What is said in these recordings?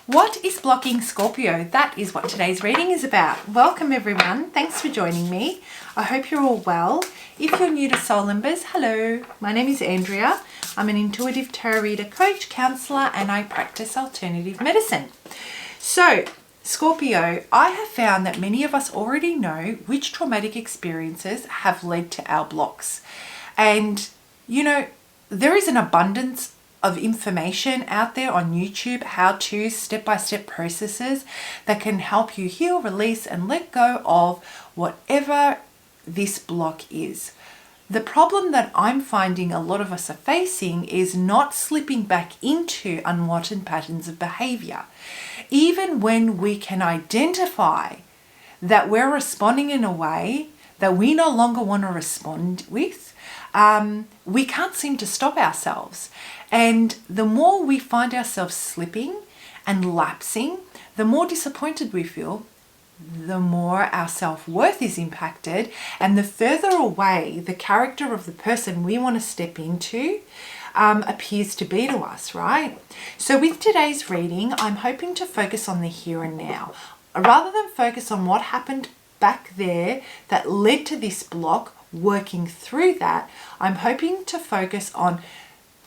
What is blocking Scorpio? That is what today's reading is about. Welcome everyone. Thanks for joining me. I hope you're all well. If you're new to Soul Embers, hello. My name is Andrea. I'm an intuitive tarot reader, coach, counsellor, and I practice alternative medicine. So, Scorpio, I have found that many of us already know which traumatic experiences have led to our blocks. And, you know, there is an abundance of information out there on YouTube, how-to, step-by-step processes that can help you heal, release, and let go of whatever this block is. The problem that I'm finding a lot of us are facing is not slipping back into unwanted patterns of behavior. Even when we can identify that we're responding in a way that we no longer want to respond with, we can't seem to stop ourselves. And the more we find ourselves slipping and lapsing, the more disappointed we feel, the more our self-worth is impacted, and the further away the character of the person we want to step into appears to be to us, right? So with today's reading, I'm hoping to focus on the here and now. Rather than focus on what happened back there that led to this block, working through that, I'm hoping to focus on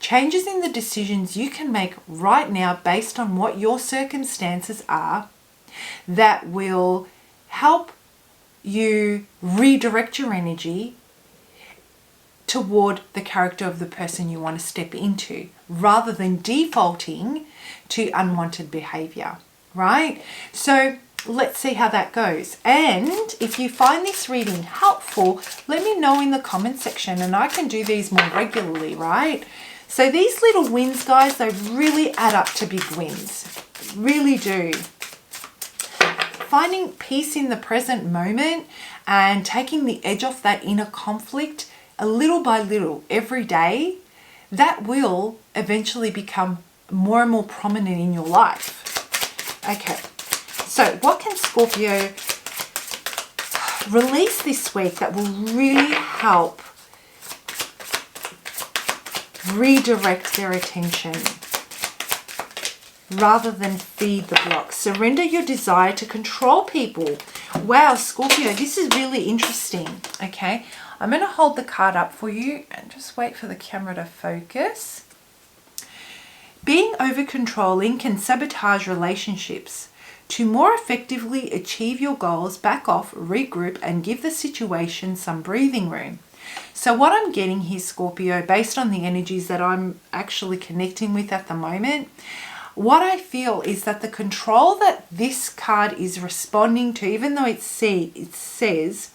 changes in the decisions you can make right now based on what your circumstances are that will help you redirect your energy toward the character of the person you want to step into, rather than defaulting to unwanted behavior, right? So let's see how that goes. And if you find this reading helpful, let me know in the comment section and I can do these more regularly, right? So these little wins, guys, they really add up to big wins. Really do. Finding peace in the present moment and taking the edge off that inner conflict a little by little every day, that will eventually become more and more prominent in your life. Okay, so what can Scorpio release this week that will really help redirect their attention rather than feed the block? Surrender your desire to control people. Wow, Scorpio, this is really interesting. Okay, I'm going to hold the card up for you and just wait for the camera to focus. Being over-controlling can sabotage relationships. To more effectively achieve your goals, back off, regroup, and give the situation some breathing room. So what I'm getting here, Scorpio, based on the energies that I'm actually connecting with at the moment, what I feel is that the control that this card is responding to, even though it says,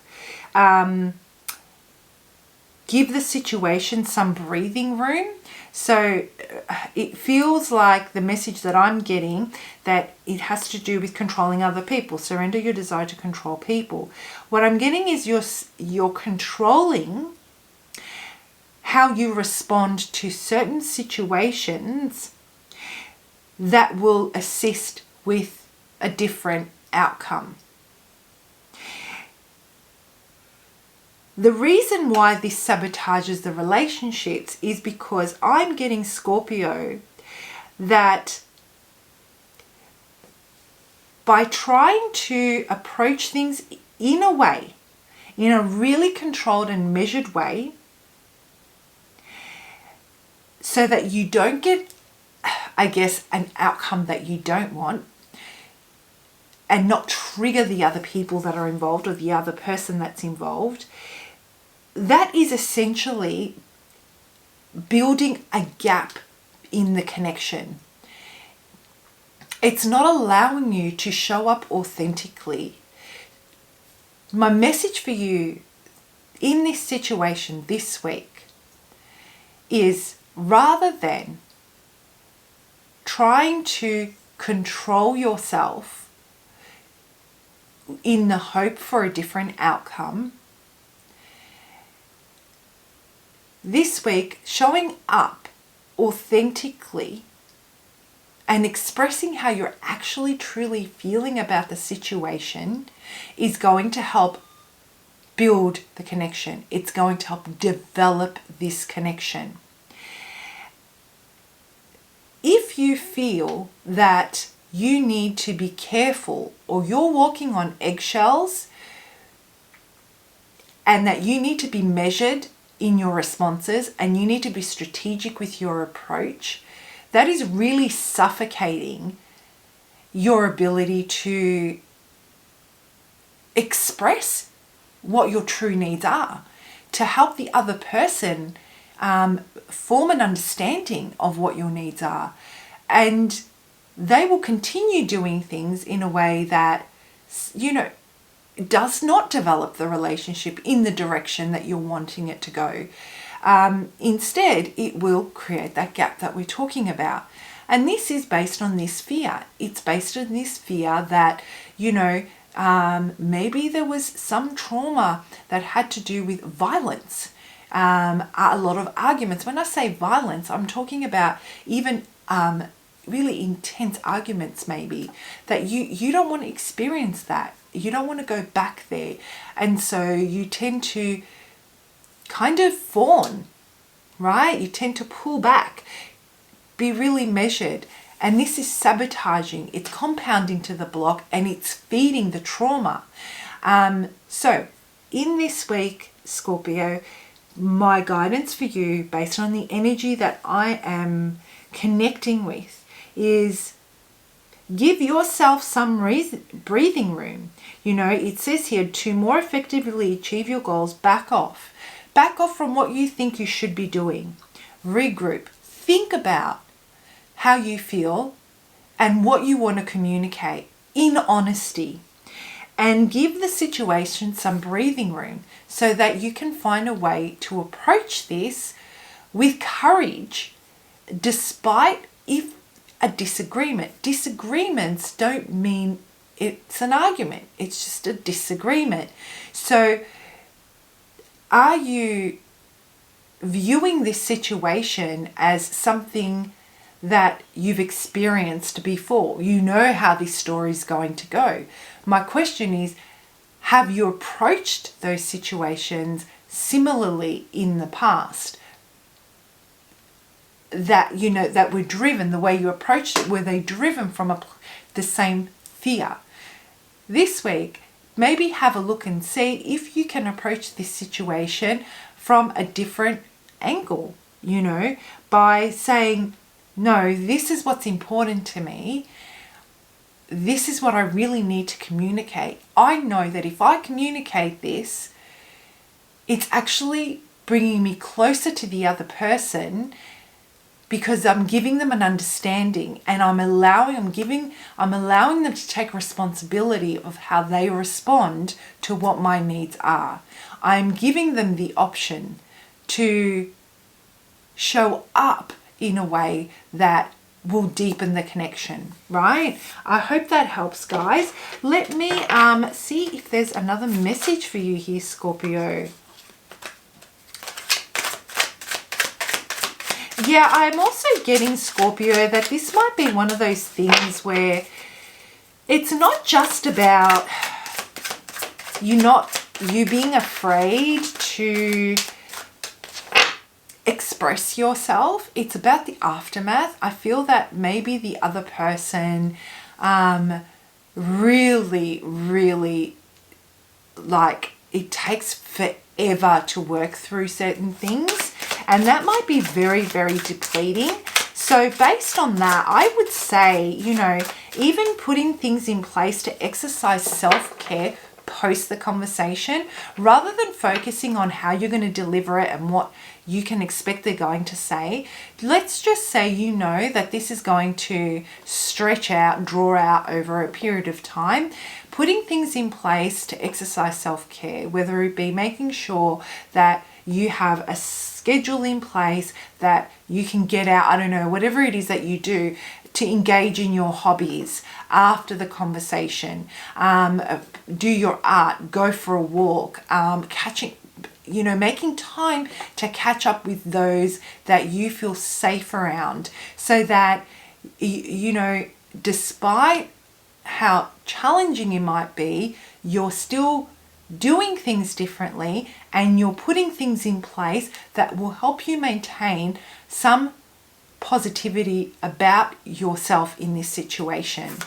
give the situation some breathing room. So it feels like the message that I'm getting that it has to do with controlling other people. Surrender your desire to control people. What I'm getting is you're controlling how you respond to certain situations that will assist with a different outcome. The reason why this sabotages the relationships is because I'm getting, Scorpio, that by trying to approach things in a way, in a really controlled and measured way, so that you don't get, I guess, an outcome that you don't want, and not trigger the other people that are involved or the other person that's involved, that is essentially building a gap in the connection. It's not allowing you to show up authentically. My message for you in this situation this week is, rather than trying to control yourself in the hope for a different outcome, this week, showing up authentically and expressing how you're actually truly feeling about the situation is going to help build the connection. It's going to help develop this connection. If you feel that you need to be careful, or you're walking on eggshells, and that you need to be measured in your responses and you need to be strategic with your approach, that is really suffocating your ability to express what your true needs are, to help the other person form an understanding of what your needs are. And they will continue doing things in a way that, does not develop the relationship in the direction that you're wanting it to go. Instead, it will create that gap that we're talking about. And this is based on this fear. It's based on this fear that, maybe there was some trauma that had to do with violence, a lot of arguments. When I say violence, I'm talking about even really intense arguments, maybe, that you don't want to experience that. You don't want to go back there. And so you tend to kind of fawn, right? You tend to pull back, be really measured. And this is sabotaging, it's compounding to the block, and it's feeding the trauma. So in this week, Scorpio, my guidance for you based on the energy that I am connecting with is give yourself some breathing room. It says here, to more effectively achieve your goals, back off. Back off from what you think you should be doing. Regroup. Think about how you feel and what you want to communicate in honesty. And give the situation some breathing room so that you can find a way to approach this with courage, despite if a disagreement. Disagreements don't mean it's an argument. It's just a disagreement. So are you viewing this situation as something that you've experienced before? You know how this story is going to go. My question is, have you approached those situations similarly in the past? That, that were driven, the way you approached it, were they driven from the same fear? This week, maybe have a look and see if you can approach this situation from a different angle, by saying, no, this is what's important to me. This is what I really need to communicate. I know that if I communicate this, it's actually bringing me closer to the other person, because I'm giving them an understanding, and I'm allowing them to take responsibility of how they respond to what my needs are. I'm giving them the option to show up in a way that will deepen the connection, right? I hope that helps, guys. Let me see if there's another message for you here, Scorpio. Yeah, I'm also getting, Scorpio, that this might be one of those things where it's not just about you being afraid to express yourself. It's about the aftermath. I feel that maybe the other person really, really, like, it takes forever to work through certain things. And that might be very, very depleting. So based on that, I would say, even putting things in place to exercise self-care post the conversation, rather than focusing on how you're going to deliver it and what you can expect they're going to say, let's just say that this is going to stretch out, draw out over a period of time. Putting things in place to exercise self-care, whether it be making sure that you have a schedule in place, that you can get out, I don't know, whatever it is that you do to engage in your hobbies after the conversation, do your art, go for a walk, making time to catch up with those that you feel safe around, so that, despite how challenging it might be, you're still doing things differently, and you're putting things in place that will help you maintain some positivity about yourself in this situation.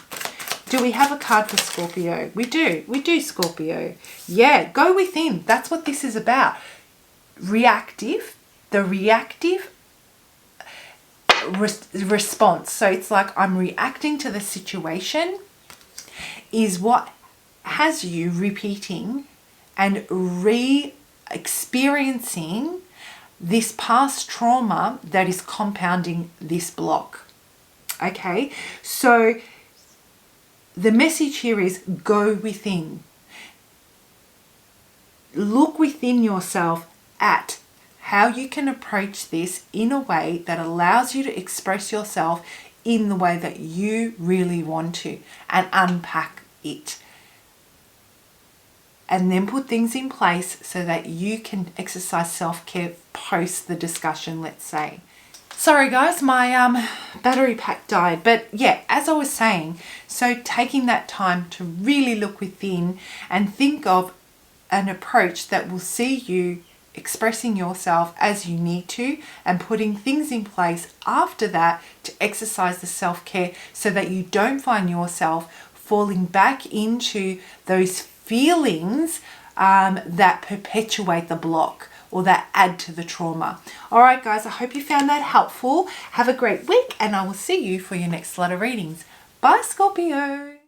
Do we have a card for Scorpio? We do, Scorpio. Yeah, go within. That's what this is about. Reactive, the reactive response. So it's like I'm reacting to the situation is what has you repeating and re-experiencing this past trauma that is compounding this block. Okay, so the message here is go within. Look within yourself at how you can approach this in a way that allows you to express yourself in the way that you really want to, and unpack it. And then put things in place so that you can exercise self-care post the discussion, let's say. Sorry guys, my battery pack died. But yeah, as I was saying, so taking that time to really look within and think of an approach that will see you expressing yourself as you need to, and putting things in place after that to exercise the self-care so that you don't find yourself falling back into those feelings that perpetuate the block or that add to the trauma. All right, guys, I hope you found that helpful. Have a great week, and I will see you for your next lot of readings. Bye, Scorpio.